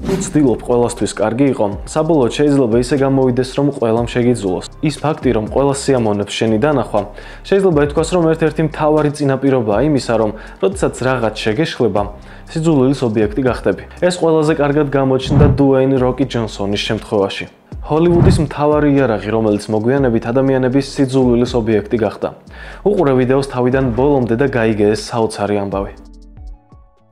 ვცდილობ ყველასთვის კარგი იყო, საბოლოოდ შეიძლება ისე გამოვიდეს, რომ ყველამ შეგიძულოს. ის ფაქტი, რომ ყველა სიამოვნებს შენი დანახვა, შეიძლება ითქვას, რომ ერთ-ერთი მთავარი წინაპირობაა იმისა, რომ როდესაც რაღაც შეგეშლება, სიძულვილის ობიექტი გახდები. ეს ყველაზე კარგად გამოჩნდა დუეინ როკი ჯონსონის შემთხვევაში. ჰოლივუდის მთავარი იარაღი, რომელიც მოგვიანებით ადამიანების სიძულვილის ობიექტი გახდა. უყურე ვიდეოს თავიდან ბოლომდე და გაიგე ეს საოცარი ამბავი.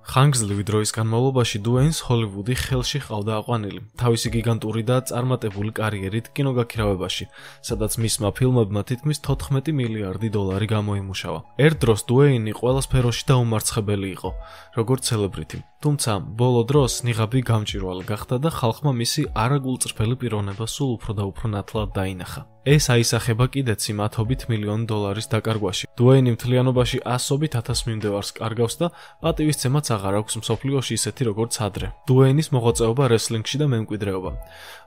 ხანგრძლივი დროის განმავლობაში დუეინს ჰოლივუდი ხელში ჰყავდა აყვანილი, თავისი გიგანტური და წარმატებული კარიერით კინოგაქირავებაში, სადაც მისმა ფილმებმა თითქმის 14 მილიარდი დოლარი გამოიმუშავა. ერთ დროს დუეინი ყველა სფეროში დაუმარცხებელი იყო, როგორც ცელებრიტი. თუმცა, ბოლო დროს ნიღაბი გამჭვირვალე გახდა და ხალხმა მისი არაგულწრფელი პიროვნება სულ უფრო და უფრო ნათლად დაინახა. ეს აისახება კიდეც იმ $10 მილიონი დაკარგვაში. დუეინი მთლიანობაში ასობით 1000 მიმდევარს კარგავს და პატივისცემაც აღარ აქვს მსოფლიოში ისეთი როგორც ადრე. დუეინის მოღვაწეობა რესლინგში და მემკვიდრეობა.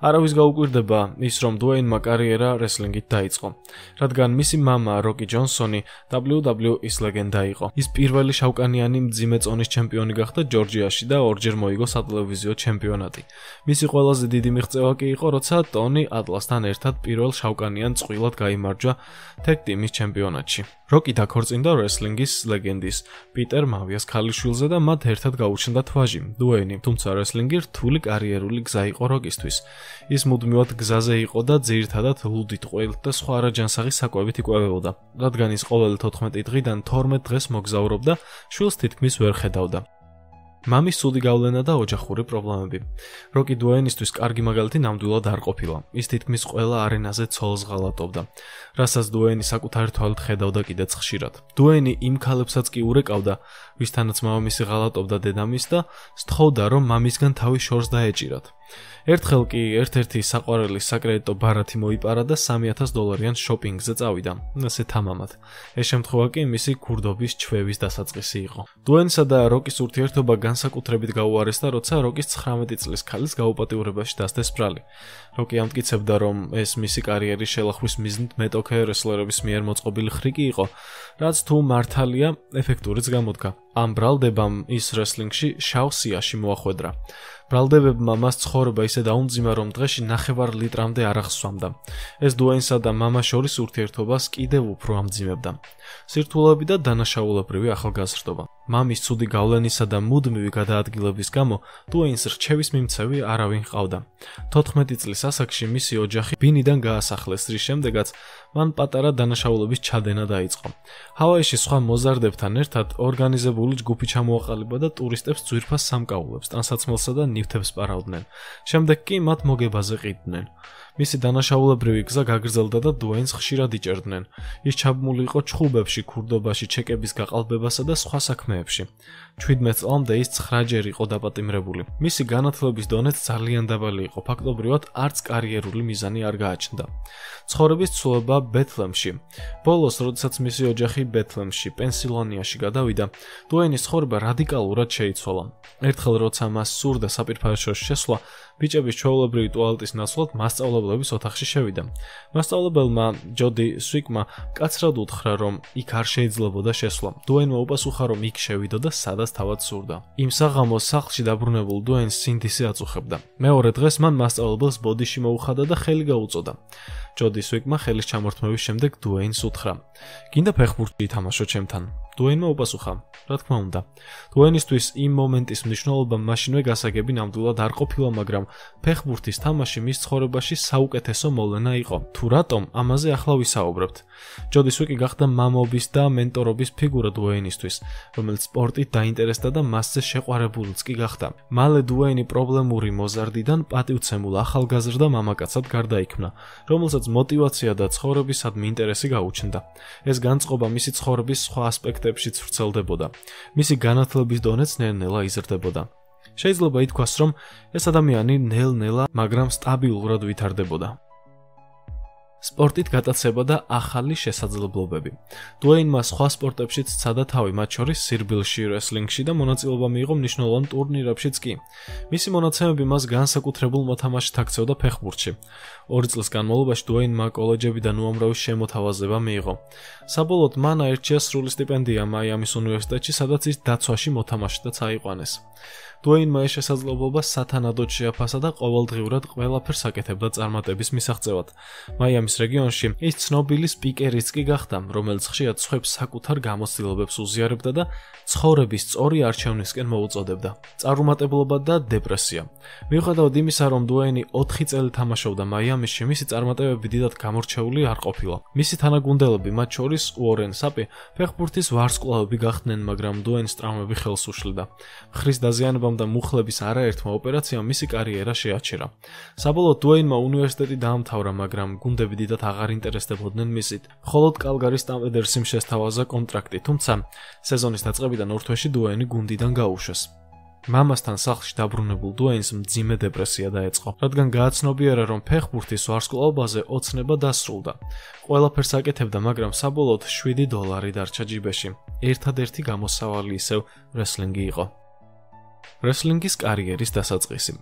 არავის გაუკვირდება ის, რომ დუეინმა კარიერა რესლინგით დაიწყო, რადგან მისი მამა როკი ჯონსონი WWE-ის ლეგენდა იყო. ის პირველი შავკანიანი მძიმე წონის ჩემპიონი გახდა ჯორჯიაში და ორჯერ მოიგო სატელევიზიო ჩემპიონატი. მისი ყველაზე დიდი მიღწევა კი იყო, როცა ტონი ატლასთან ერთად პირველ შავკანიან წყვილად გაიმარჯვა თეგ ტიმის ჩემპიონატში. როკი დაქორწინდა რესლინგის ლეგენდის პიტერ მავიას ქალიშვილზე და მათ ერთად გაუჩნდათ ვაჟი, დუეინი, თუმცა რესლინგი რთული კარიერული გზა იყო როკისთვის. ის მუდმივად გზაზე იყო და ძირითადად ლუდით, ყველით და სხვა არაჯანსაღი საკვებით იკვებებოდა, რადგან ის ყოველი 14 დღიდან 12 დღეს მოგზაურობდა, შვილს თითქმის ვერ ხედავდა. მამის ცუდი გავლენა და ოჯახური პრობლემები. როკი დუეინისთვის კარგი მაგალითი ნამდვილად არ ყოფილა. ის თითქმის ყველა არენაზე ცოლს ღალატობდა, რასაც დუეინი საკუთარი თვალით ხედავდა კიდეც ხშირად. დუეინი იმ ქალებსაც კი ურეკავდა, ვისთანაც მამამისი ღალატობდა დედამისს და სთხოვდა, რომ მამისგან თავის შორს დაეჭირათ. ერთხელ კი ერთ-ერთი საყვარელი საკრედიტო ბარათი მოიპარა და $3000 შოპინგზე წავიდა, ასე თამამად. ეს შემთხვევა კი მისი ქურდობის ჩვევის დასაწყისი იყო. დუეინსა და როკის ურთიერთობა განსაკუთრებით გაუარესდა, როცა როკის 19 წლის ქალის გაუპატიურებაში დასდეს ბრალი. როკი ამტკიცებდა, რომ ეს მისი კარიერის შელახვის მიზნით მეტოქე რესლერების მიერ მოწყობილი ხრიკი იყო, რაც თუ მართალია, ეფექტურიც გამოდგა. ამ ბრალდებამ ის რესლინგში შავ სიაში მოახვედრა. ბრალდებებმა მას ცხოვრება ისე დაუმძიმა, რომ დღეში 9 ლიტრამდე არ აღსვამდა. ეს დუეინსა და მამას შორის ურთიერთობას კიდევ უფრო ამძიმებდა. სირთულეები და დანაშაულებრივი ახალგაზრდობა. მამის ცუდი გავლენისა და მუდმივი გადაადგილების გამო დუეინს რჩევის მიმცევი არავინ ჰყავდა. 14 წლის ასაკში მისი ოჯახი ბინიდან გაასახლეს, რის შემდეგაც მან პატარა დანაშაულების ჩადენა დაიწყო. ჰავაიში სხვა მოზარდებთან ერთად ორგანიზებული ჯგუფი ჩამოაყალიბა და ტურისტებს ძვირფას სამკაულებს, ტანსაცმელსა და ნივთებს პარავდნენ. შემდეგ კი მათ მოგებაზე ყიდნენ. მისი დანაშაულებრივი გზა გაგრძელდა და დუეინს ხშირად იჭერდნენ. ის ჩაბმული იყო ჩხუბებში, ქურდობაში, ჩეკების გაყალბებასა და სხვა საქმეებში. 17 წლამდე ის 9 ჯერ იყო დაპატიმრებული. მისი განათლების დონეც ძალიან დაბალი იყო, ფაქტობრივად არც კარიერული მიზანი არ გააჩნდა. ცხოვრების ცვლილება ბეთლემში. ბოლოს, როდესაც მისი ოჯახი ბეთლემში, პენსილვანიაში გადავიდა, დუეინის ცხოვრება რადიკალურად შეიცვალა. ერთხელ, როცა მას სურდა საპირფარეშოში შესვლა, ბიჭების ჩვეულებრივი ტუალეტის ნაცვლად მასწავლებლების ოთახში შევიდა. მასწავლებელმა ჯოდი სვიკმა კაცრად უთხრა, რომ იქ არ შეიძლებოდა შესვლა. დუეინმა უპასუხა, რომ იქ შევიდო და სადაც თავად სურდა. იმ საღამოს სახლში დაბრუნებულ დუეინს სინდისი აწუხებდა. მეორე დღეს მან მასწავლებელს ბოდიში მოუხადა და ხელი გაუწოდა. ჯოდი სვიკმა ხელის ჩამორთმევის შემდეგ დუეინს უთხრა: "გინდა ფეხბურთი ითამაშო ჩემთან?" დუეინმა უპასუხა: "რა თქმა უნდა." დუეინისთვის იმ მომენტის მნიშვნელობა მაშინვე გასაგები ნამდვილად არ ყოფილა, მაგრამ ფეხბურთის თამაში მის ცხოვრებაში საუკეთესო მოვლენა იყო. თუ რატომ, ამაზე ახლა ვისაუბრებთ. ჯოდი სვიკი გახდა მამობის და მენტორობის ფიგურა დუეინისთვის, რომელიც სპორტით დაინტერესდა და მასზე შეყვარებულიც კი გახდა. მალე დუეინი პრობლემური მოზარდიდან პატივცემულ ახალგაზრდა მამაკაცად გარდაიქმნა, რომელსაც მოტივაცია და ცხოვრებისადმი ინტერესი გაუჩნდა. ეს განწყობა მისი ცხოვრების სხვა ასპექტებშიც ვრცელდებოდა. მისი განათლების დონეც ნელ-ნელა იზრდებოდა. შეიძლება ითქვას, რომ ეს ადამიანი ნელ-ნელა, მაგრამ სტაბილურად ვითარდებოდა. სპორტით გატაცება და ახალი შესაძლებლობები. დუეინმა სხვა სპორტებშიც სცადა თავი, მათ შორის სირბილში, რესლინგში და მონაწილეობა მიიღო მნიშვნელოვან ტურნირებშიც კი. მისი მონაცემები მას განსაკუთრებულ მოთამაშედ აქცევდა ფეხბურთში. 2 წლის განმავლობაში დუეინმა კოლეჯებიდან უამრავი შემოთავაზება მიიღო. საბოლოოდ მან აირჩია სრული სტიპენდია მაიამის უნივერსიტეტში, სადაც ის დაცვაში მოთამაშედაც აიყვანეს. დუეინმა ეს შესაძლებლობა სათანადოდ შეაფასა და ყოველდღიურად ყველაფერს აკეთებდა წარმატების მისაღწევად. მაიამის რეგიონში ის ცნობილი სპიკერიც კი გახდა, რომელიც ხშირად სხვებს საკუთარ გამოცდილებებს უზიარებდა და ცხოვრების სწორი არჩევნისკენ მოუწოდებდა. წარუმატებლობა და დეპრესია. მიუხედავად იმისა, რომ დუეინი 4 წელი თამაშობდა მაიამისში, მისი წარმატებები დიდად გამორჩეული არ ყოფილა. მისი თანაგუნდელები, მათ შორის უორენ საპი, ფეხბურთის ვარსკვლავები გახდნენ, მაგრამ დუეინს ტრავმები ხელს უშლიდა. ხრის დაზიანებამ და მუხლების არაერთმა ოპერაციამ მისი კარიერა შეაჩერა. საბოლოოდ დუეინმა უნივერსიტეტი დაამთავრა, მაგრამ გუნდები დიდად აღარ ინტერესდებოდნენ მისით. მხოლოდ კალგარის სტამპედერსიმ შესთავაზა კონტრაქტი, თუმცა სეზონის დაწყებიდან ორ თვეში დუეინი გუნდიდან გაუშვეს. მამასთან სახლში დაბრუნებულ დუეინს მძიმე დეპრესია დაეწყო, რადგან გააცნობიერა, რომ ფეხბურთის ვარსკვლავობაზე ოცნება დასრულდა. ყველაფერს აკეთებდა, მაგრამ საბოლოოდ $7 დარჩა ჯიბეში. ერთადერთი გამოსავალი ისევ რესლინგი იყო. რესლინგის კარიერის დასაწყისი.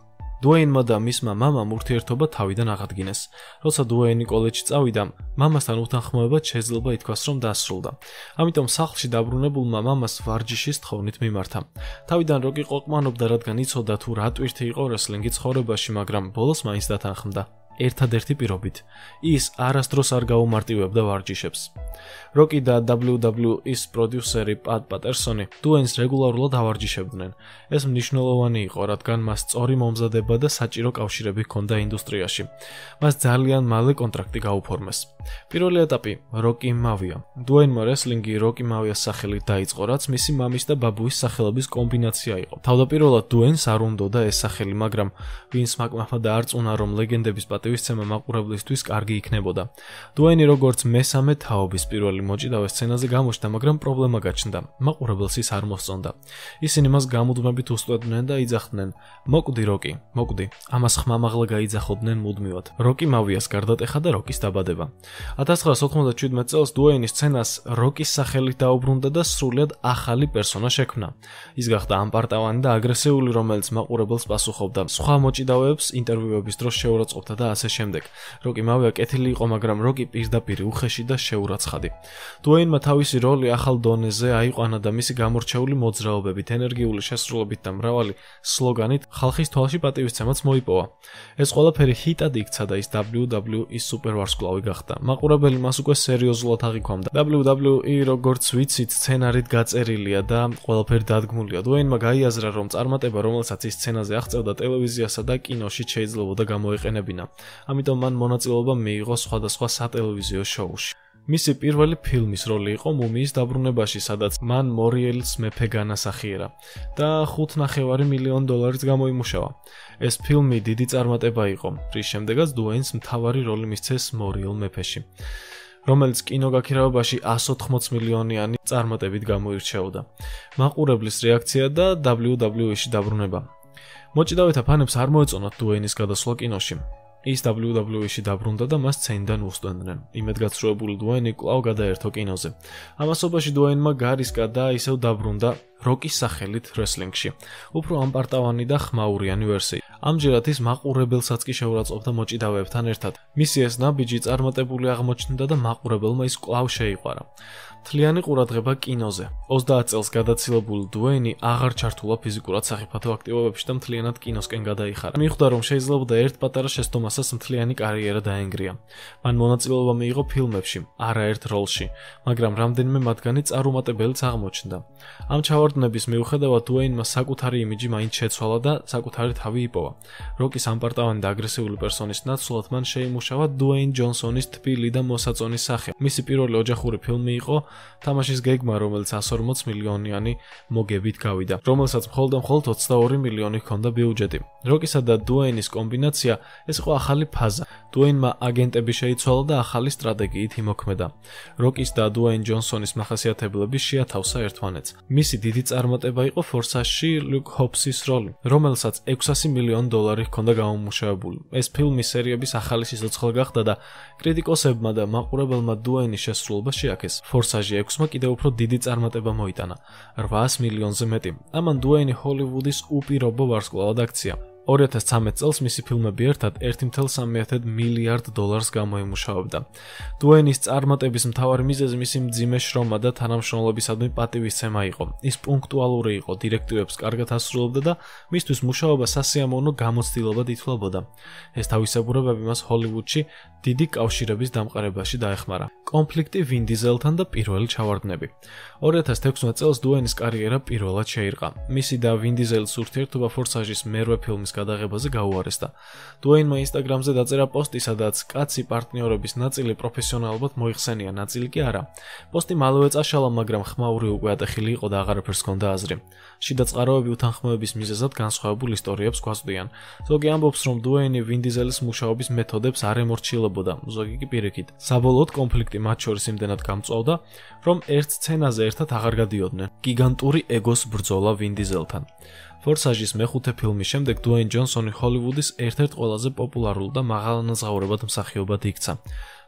დუეინმა და მისმა მამამ ურთიერთობა თავიდან აღადგინეს. როცა დუეინი კოლეჯში წავიდა, მამასთან უთანხმოება შეიძლება ითქვას, რომ დასრულდა. ამიტომ სახლში დაბრუნებულმა მამას ვარჯიშის თხოვნით მიმართა. თავიდან როკი ყოყმანობდა, რადგან იცოდა თუ რა ტვირთი იყო რესლინგი ცხოვრებაში, მაგრამ ბოლოს მაინც დათანხმდა. ერთადერთი პირობით. ის არასდროს არ გაუმარტივებდა ვარჯიშებს. როკი და WWE-ის პროდიუსერი პატ პატერსონი დუეინს რეგულარულად ავარჯიშებდნენ. ეს მნიშვნელოვანი იყო, რადგან მას სწორი მომზადება და საჭირო კავშირები ჰქონდა ინდუსტრიაში. მას ძალიან მალე კონტრაქტი გაუფორმეს. პირველი ეტაპი როკი მავია. დუეინმა რესლინგი როკი მავიას სახელით დაიწყო, რაც მისი მამის და ბაბუის სახელების კომბინაცია იყო. თავდაპირველად დუეინს არ უნდოდა ეს სახელი, მაგრამ ვინს მაკმახმა დაარწმუნა, რომ ლეგენდების პატივისცემა მაყურებლისთვის კარგი იქნებოდა. დუეინი როგორც მესამე თაობის პირველი მოჭიდავე სცენაზე გამოჩნდა, მაგრამ პრობლემა გაჩნდა. მაყურებელს ის არ მოსწონდა. ისინი მას გამუდმებით უსტვებდნენ და იძახდნენ: "მოკვდი როკი, მოკვდი." ამას ხმამაღლა გაიძახოდნენ მუდმივად. როკი მავიას გარდატეხა და როკის დაბადება. 1997 წელს დუეინი სცენას როკის სახელით დაუბრუნდა და სრულიად ახალი პერსონა შექმნა. ის გახდა ამპარტავანი და აგრესიული, რომელიც მაყურებელს პასუხობდა. სხვა მოჭიდავეებს ინტერვიუების დროს შეურაცხყოფდა და ასე შემდეგ. როკი მავია კეთილი იყო, მაგრამ როკი პირდაპირ უხეში და შეურაცხადი. დუეინმა თავისი როლი ახალ დონეზე აიყვანა და მისი გამორჩეული მოძრაობებით, ენერგიული შესრულებით და მრავალი სლოგანით ხალხის თვალში პატივისცემაც მოიპოვა. ეს ყველაფერი ჰიტად იქცა და ის WWE-ის სუპერვარსკვლავი გახდა. მაყურებელი მას უკვე სერიოზულად აღიქვამდა. WWE, როგორც ვიცით, სცენარით გაწერილია და ყველაფერი დადგმულია. დუეინმა გაიაზრა, რომ წარმატება, რომელსაც ის სცენაზე აღწევდა, ტელევიზიასა და კინოში შეიძლებოდა გამოეყენებინა. ამიტომ მან მონაწილეობა მიიღო სხვადასხვა სატელევიზიო შოუში. მისი პირველი ფილმის როლი იყო მუმიის დაბრუნებაში, სადაც მან მორიელის მეფე განასახიერა და $5.5 მილიონ გამოიმუშავა. ეს ფილმი დიდი წარმატება იყო, რის შემდეგაც დუეინს მთავარი როლი მისცეს მორიელ მეფეში, რომელიც კინოგაქირავებაში 180 მილიონიანი წარმატებით გამოირჩეოდა. მაყურებლის რეაქცია და WWE-ში დაბრუნება. მოჭიდავეთა ფანებს არ მოეწონათ დუეინის გადასვლა კინოში. ის WWE-ში დაბრუნდა და მას სცენიდან უსტვენდნენ. იმედგაცრუებული დუეინი კვლავ გადაერთო კინოზე. ამასობაში დუეინმა გარისკა და ისევ დაბრუნდა როკის სახელით რესლინგში. უფრო ამპარტავანი და ხმაურიანი ვერსია. ამჯერად ის მაყურებელსაც კი შეურაცხყოფდა მოჭიდავეებთან ერთად. მისი ეს ნაბიჯი წარმატებული აღმოჩნდა და მაყურებელმა ის კვლავ შეიყვარა. მთლიანი ყურადღება კინოზე. 30 წელს გადაცილებული დუეინი აღარ ჩართულა ფიზიკურად სახიფათო აქტივობებში და მთლიანად კინოსკენ გადაიხარა. მიხვდა, რომ შეიძლებოდა ერთ პატარა შეცდომასაც მთლიანი კარიერა დაენგრია. მან მონაწილეობა მიიღო ფილმებში, არაერთ როლში, მაგრამ რამდენიმე მათგანი წარუმატებელიც აღმოჩნდა. ამ ჩავარდნების მიუხედავად დუეინმა საკუთარი იმიჯი მაინც შეცვალა და საკუთარი თავი იპოვა. როკის ამპარტავანი და აგრესიული პერსონის ნაცვლად მან შეიმუშავა დუეინ ჯონსონის თბილი და მოსაწონი სახე. მისი პირველი ოჯახური ფილმი იყო თამაშის გეგმა, რომელიც 140 მილიონიანი მოგებით გავიდა, რომელსაც მხოლოდ 22 მილიონი ჰქონდა ბიუჯეტი. როკისა და დუეინის კომბინაცია ეს იყო ახალი ფაზა. დუეინმა აგენტები შეიცვალა და ახალი სტრატეგიით იმოქმედა. როკის და დუეინ ჯონსონის მახასიათებლები შეათავსა ერთმანეთს. მისი დიდი წარმატება იყო ფორსაჟში ლუკ ჰოპსის როლი, რომელსაც $600 მილიონ ჰქონდა გამომუშავებული. ეს ფილმი სერიების ახალი სიცოცხლე გახდა და კრიტიკოსებმა და მაყურებელმა დუეინის შესრულება შეაქეს. ფორსაჟი 6-მა კიდევ უფრო დიდი წარმატება მოიტანა, $800 მილიონზე მეტი. ამან დუეინი ჰოლივუდის უპირობო ვარსკვლავად აქცია. 2013 წელს მისი ფილმები ერთად 1.3 მილიარდ დოლარს გამოიმუშავებდა. დუეინის წარმატების მთავარი მიზეზი მისი მძიმე შრომა და თანამშრომლებისადმი პატივისცემა იყო. ის პუნქტუალური იყო, დირექტივებს კარგად ასრულებდა და მისთვის მუშაობა სასიამოვნო გამოცდილებად ითვლებოდა. ეს თავისებურებები მას ჰოლივუდში დიდი კავშირების დამყარებაში დაეხმარა. კონფლიქტი ვინ დიზელთან და პირველი ჩავარდნები. 2016 წელს დუეინის კარიერა პირველად შეირყა. მისი და ვინ დიზელის ურთიერთობა ფორსაჟის მერვე ფილმის გადაღებაზე გაუარესდა. დუეინმა ინსტაგრამზე დაწერა პოსტი, სადაც კაცი პარტნიორების ნაწილი პროფესიონალურად მოიხსენია, ნაწილი კი არა. პოსტი მალევე წაშალა, მაგრამ ხმაური უკვე ატეხილი იყო და აღარაფერს ჰქონდა აზრი. შიდა წყაროები უთანხმოების მიზეზად განსხვავებულ ისტორიებს გვაწვდიან. ზოგი ამბობს, რომ დუეინი ვინ დიზელის მუშაობის მეთოდებს არ ემორჩილებოდა, ზოგი კი პირიქით. საბოლოოდ კონფლიქტი მათ შორის იმდენად გამწვავდა, რომ ერთ სცენაზე ერთად აღარ გადიოდნენ. გიგანტური ეგოს ბრძოლა ვინ დიზელთან. ფორსაჟის მეხუთე ფილმის შემდეგ დუეინ ჯონსონი ჰოლივუდის ერთ-ერთ ყველაზე პოპულარულ და მაღალანაზღაურებად მსახიობად იქცა.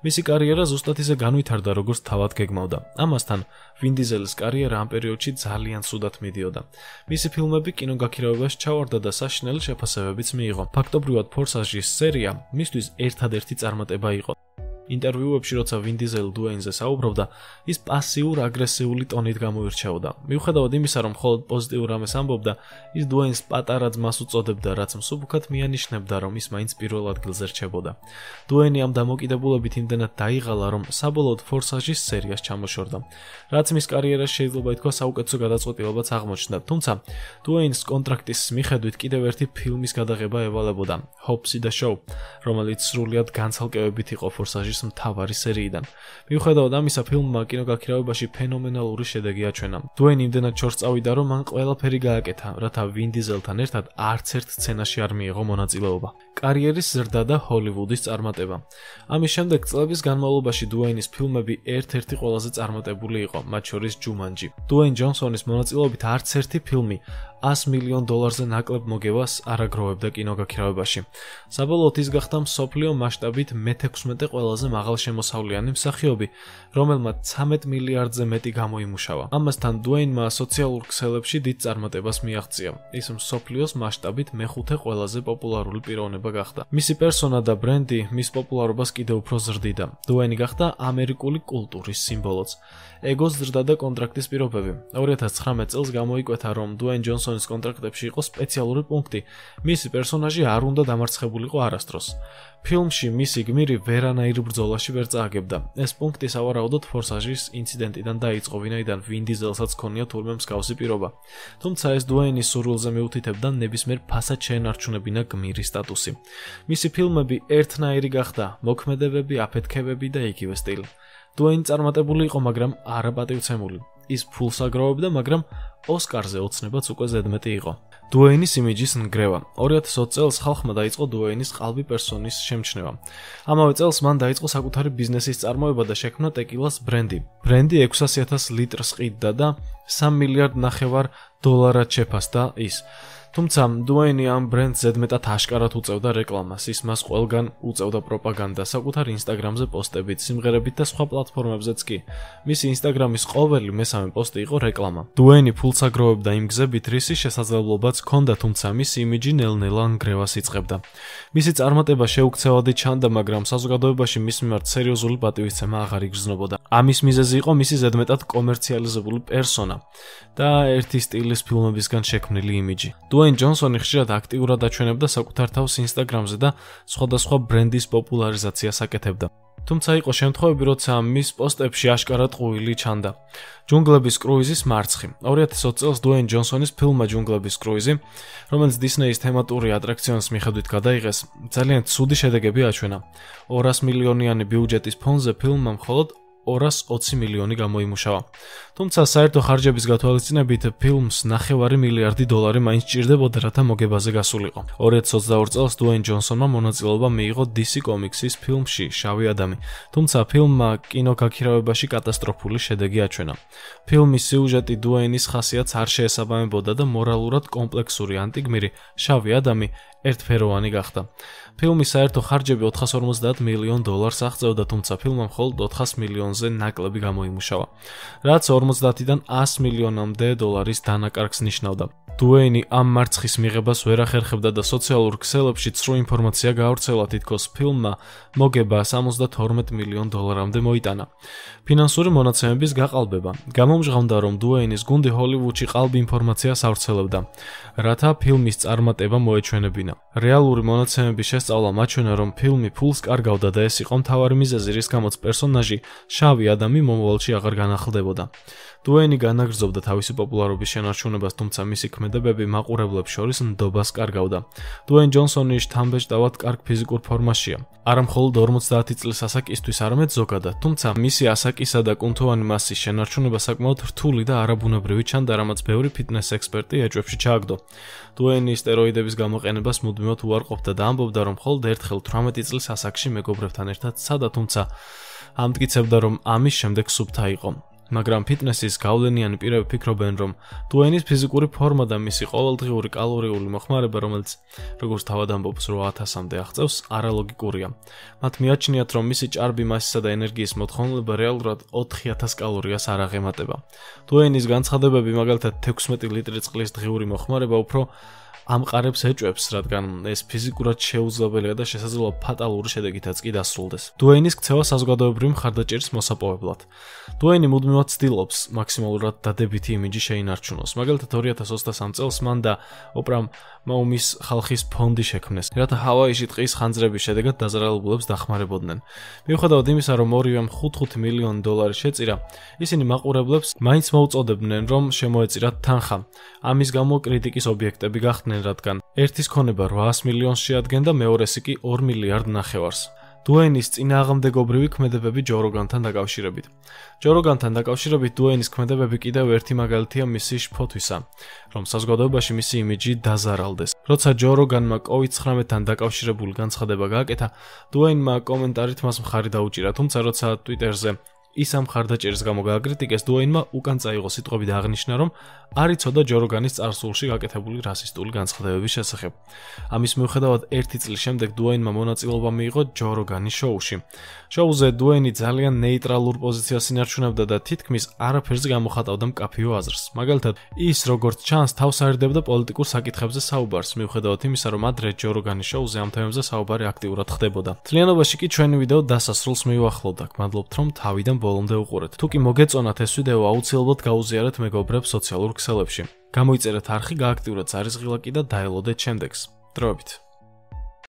მისი კარიერა ზუსტად ისე განვითარდა, როგორც თავად გეგმავდა. ამასთან, ვინ დიზელის კარიერა ამ პერიოდში ძალიან ცუდად მიდიოდა. მისი ფილმები კინოგაქირავებაში ჩავარდა და საშინელი შეფასებებიც მიიღო. ფაქტობრივად, ფორსაჟის სერია მისთვის ერთადერთი წარმატება იყო. ინტერვიუებში, როცა ვინ დიზელი დუეინზე საუბრობდა, ის პასიურ-აგრესიული ტონით გამოირჩეოდა. მიუხედავად იმისა, რომ მხოლოდ პოზიტიურ რამეს ამბობდა, ის დუეინს პატარა ძმას უწოდებდა, რაც მსუბუქად მიანიშნებდა, რომ ის მაინც პირველ ადგილზე რჩებოდა. დუეინი ამ დამოკიდებულებით იმდენად დაიღალა, რომ საბოლოოდ ფორსაჟის სერიას ჩამოშორდა. რაც მის კარიერას შეიძლება ითქვას საუკეთესო გადაწყვეტილებაც აღმოჩნდა, თუმცა დუეინს კონტრაქტის მიხედვით კიდევ ერთი ფილმის გადაღება ევალებოდა, ჰოპსი და შოუ, რომელიც სრულიად განცალკევებით იყო ფორსაჟის მთავარი სერიიდან. მიუხედავად ამისა, ფილმმა კინოგაქირავებაში ფენომენალური შედეგი აჩვენა. დუეინი იმდენად შორს წავიდა, რომ მან ყველაფერი გააკეთა, რათა ვინ დიზელთან ერთად არც ერთ სცენაში არ მიიღო მონაწილეობა. კარიერის ზრდა და ჰოლივუდის წარმატება. ამის შემდეგ წლების განმავლობაში დუეინის ფილმები ერთ-ერთი ყველაზე წარმატებული იყო, მათ შორის ჯუმანჯი. დუეინ ჯონსონის მონაწილეობით არც ერთი ფილმი $100 მილიონ ნაკლებ მოგებას არ აგროვებდა კინოგაქირავებაში. საბოლოოდ ის გახდა მსოფლიო მასშტაბით მე-16 ყველაზე მაღალშემოსავლიანი მსახიობი, რომელმაც 13 მილიარდზე მეტი გამოიმუშავა. ამასთან დუეინმა სოციალურ ქსელებში დიდ წარმატებას მიაღწია. ის მსოფლიოს მასშტაბით მეხუთე ყველაზე პოპულარული პიროვნება გახდა. მისი პერსონა და ბრენდი მის პოპულარობას კიდევ უფრო ზრდიდა. დუეინი გახდა ამერიკული კულტურის სიმბოლოც. ეგოს ზრდა და კონტრაქტის პირობები. 2019 წელს გამოიკვეთა, რომ დუეინ ჯონსონის კონტრაქტებში იყო სპეციალური პუნქტი. მისი პერსონაჟი არ უნდა დამარცხებულიყო არასდროს. ფილმში მისი გმირი ვერანაირ ბრძოლაში ვერ წააგებდა. ეს პუნქტი სავარაუდოდ ფორსაჟის ინციდენტიდან დაიწყო, ვინაიდან ვინ დიზელსაც ჰქონია თურმე მსგავსი პირობა. თუმცა ეს დუეინის სურვილზე მიუთითებდა ნებისმიერ ფასად შეენარჩუნებინა გმირის სტატუსი. მისი ფილმები ერთნაირი გახდა, მოქმედებები, აფეთქებები და იგივე სტილი. დუეინი წარმატებული იყო, მაგრამ არა პატივცემული. ის ფულს აგროვებდა, მაგრამ ოსკარზე ოცნებაც უკვე ზედმეტი იყო. დუეინის იმიჯის ნგრევა. 2020 წელს ხალხმა დაიწყო დუეინის ყალბი პერსონის შემჩნევა. ამავე წელს მან დაიწყო საკუთარი ბიზნესის წარმოება და შექმნა ტეკილას ბრენდი. ბრენდი 600,000 ლიტრს ყიდდა და $3.5 მილიარდად შეფასდა ის. თუმცა დუეინი ამ ბრენდს ზედმეტად აშკარად უწევდა რეკლამას, ის მას ყველგან უწევდა პროპაგანდა, საკუთარ ინსტაგრამზე პოსტებით, სიმღერებით და სხვა პლატფორმებზეც კი. მისი ინსტაგრამის ყოველი მესამე პოსტი იყო რეკლამა. დუეინი ფულს აგროვებდა იმ გზებით, რისი შესაძლებლობაც ჰქონდა, თუმცა მისი იმიჯი ნელ-ნელა ნგრევას იწყებდა. მისი წარმატება შეუქცევადი ჩანდა, მაგრამ საზოგადოებაში მის მიმართ სერიოზული პატივისცემა აღარ იგრძნობოდა. ამის მიზეზი იყო მისი ზედმეტად კომერციალიზებული პერსონა და ერთი სტილის ფილმებისგან შექმნილი იმიჯი. დუეინ ჯონსონი ხშირად აქტიურად აჩვენებდა საკუთარ თავს ინსტაგრამზე და სხვადასხვა ბრენდის პოპულარიზაციას აკეთებდა. თუმცა იყო შემთხვევები, როცა მის პოსტებში აშკარად ყუილი ჩანდა. ჯუნგლების კრუიზის მარცხი. 2020 წელს დუეინ ჯონსონის ფილმმა ჯუნგლების კრუიზი, რომელიც დისნეის თემატური ატრაქციონის მიხედვით გადაიღეს, ძალიან ცუდი შედეგები აჩვენა. 200 მილიონიანი ბიუჯეტის ფონზე ფილმმა მხოლოდ $220 მილიონი გამოიმუშავა. თუმცა საერთო ხარჯების გათვალისწინებით ფილმს $9 მილიარდი მაინც სჭირდებოდა, რათა მოგებაზე გასულიყო. 2022 წელს დუეინ ჯონსონმა მონაწილეობა მიიღო DC Comics-ის ფილმში შავი ადამი, თუმცა ფილმმა კინოგაქირავებაში კატასტროფული შედეგი აჩვენა. ფილმის სიუჟეტი დუეინის ხასიათს არ შეესაბამებოდა და მორალურად კომპლექსური ანტიგმირი შავი ადამი ერთფეროვანი გახდა. ფილმის საერთო ხარჯები $450 მილიონ აღწევდა, თუმცა ფილმმა მხოლოდ $400 მილიონზე ნაკლები გამოიმუშავა, რაც 50-დან $100 მილიონამდე დანაკარგს ნიშნავდა. დუეინი ამ მარცხის მიღებას ვერ ახერხებდა და სოციალურ ქსელებში ცრუ ინფორმაცია გაავრცელა, თითქოს ფილმმა მოგება $72 მილიონამდე მოიტანა. ფინანსური მონაცემების გაყალბება გამომჟღავნდა, რომ დუეინის გუნდი ჰოლივუდში ყალბი ინფორმაციას ავრცელებდა, რათა ფილმის წარმატება მოეჩვენებინა. რეალური მონაცემების შესწავლა მაჩვენა, რომ ფილმი ფულს კარგავდა და ეს იყო მთავარი მიზეზი, რის გამოც პერსონაჟი შავი ადამი მომავალში აღარ განახლდებოდა. დუეინი განაგრძობდა თავისი პოპულარობის შენარჩუნებას, თუმცა მისი ქმედებები მაყურებლებს შორის ნდობას კარგავდა. დუეინ ჯონსონი შთამბეჭდავად კარგ ფიზიკურ ფორმაშია. არა მხოლოდ 50 წლის ასაკისთვის, არამედ ზოგადად, თუმცა მისი ასაკისა და კუნთოვანი მასის შენარჩუნება საკმაოდ რთული და არაბუნებრივი ჩანდა, რამაც ბევრი ფიტნეს ექსპერტი ეჭვებში ჩააგდო. დუეინი სტეროიდების გამოყენებას მუდმივად უარყოფდა და ამბობდა, რომ მხოლოდ ერთხელ 18 წლის ასაკში მეგობრებთან ერთად ცადა, თუმცა ამტკიცებდა, რომ ამის შემდეგ სუფთა იყო. მაგრამ ფიტნესის გავლენიანი პირები ფიქრობენ, რომ დუეინის ფიზიკური ფორმა და მისი ყოველდღიური კალორიული მოხმარება, რომელიც როგორც თავად ამბობს 8000-მდე აღწევს, არალოგიკურია. მათ მიაჩნიათ, რომ მისი ჭარბი მასისა და ენერგიის მოთხოვნილება რეალურად 4000 კალორიას არ აღემატება. დუეინის განცხადებები, მაგალითად 16 ლიტრი წყლის დღიური მოხმარება უფრო ამყარებს ეჭვებს, რადგან ეს ფიზიკურად შეუძლებელია და შესაძლოა ფატალური შედეგითაც კი დასრულდეს. დუეინის ქცევა საზოგადოებრივ მხარდაჭერის მოსაპოვებლად. დუეინი მუდმივად ცდილობს მაქსიმალურად დადებითი იმიჯი შეინარჩუნოს. მაგალითად 2023 წელს მან და ოპრამ მაუმის ხალხის ფონდი შექმნეს, რათა ჰავაიში ტყის ხანძრების შედეგად დაზარალებულებს დახმარებოდნენ. მიუხედავად იმისა, რომ ორივემ $5 მილიონი შეწირა, ისინი მაყურებლებს მაინც მოუწოდებდნენ, რომ შემოეწირათ თანხა. ამის გამო კრიტიკის ობიექტები გახდნენ, რადგან ერთის ქონება $800 მილიონს შეადგენდა, მეორესი კი $2.5 მილიარდს. დუეინის წინააღმდეგობრივი ქმედებები ჯო როგანთან დაკავშირებით. ჯო როგანთან დაკავშირებით დუეინის ქმედებები კიდევ ერთი მაგალითია მისი შფოთვისა, რომ საზოგადოებაში მისი იმიჯი დაზარალდეს. როცა ჯო როგანმა COVID-19-თან დაკავშირებული განცხადება გააკეთა, დუეინმა კომენტარით მას მხარი დაუჭირა, თუმცა როცა Twitter-ზე ის ამ მხარდაჭერის გამო გააკრიტიკეს, დუეინმა უკან წაიღო სიტყვები და აღნიშნა, რომ არ იცოდა ჯო როგანის წარსულში გაკეთებული რასისტული განცხადებების შესახებ. ამის მიუხედავად, 1 წლის შემდეგ დუეინმა მონაწილეობა მიიღო ჯო როგანის შოუში. შოუზე დუეინი ძალიან ნეიტრალურ პოზიციას ინარჩუნებდა და თითქმის არაფერზე გამოხატავდა მკაფიო აზრს. მაგალითად, ის როგორც ჩანს, თავს აერდებდა პოლიტიკურ საკითხებზე საუბარს, მიუხედავად იმისა, რომ ადრე ჯო როგანის შოუზე ამ თემებზე საუბარი აქტიურად ხდებოდა. მთლიანობაში კი ჩვენი ვიდეო დასასრულს მივახლოვდა. გმადლობთ, რომ თავიდან ბოლომდე უყურეთ. თუ კი მოგეწონათ ეს ვიდეო, აუცილებლად გაუზიარეთ მეგობრებს სოციალურ ქსელებში. გამოიწერეთ არხი, გააქტიურეთ ზარისღილაკი და დაელოდეთ შემდეგს. დროებით.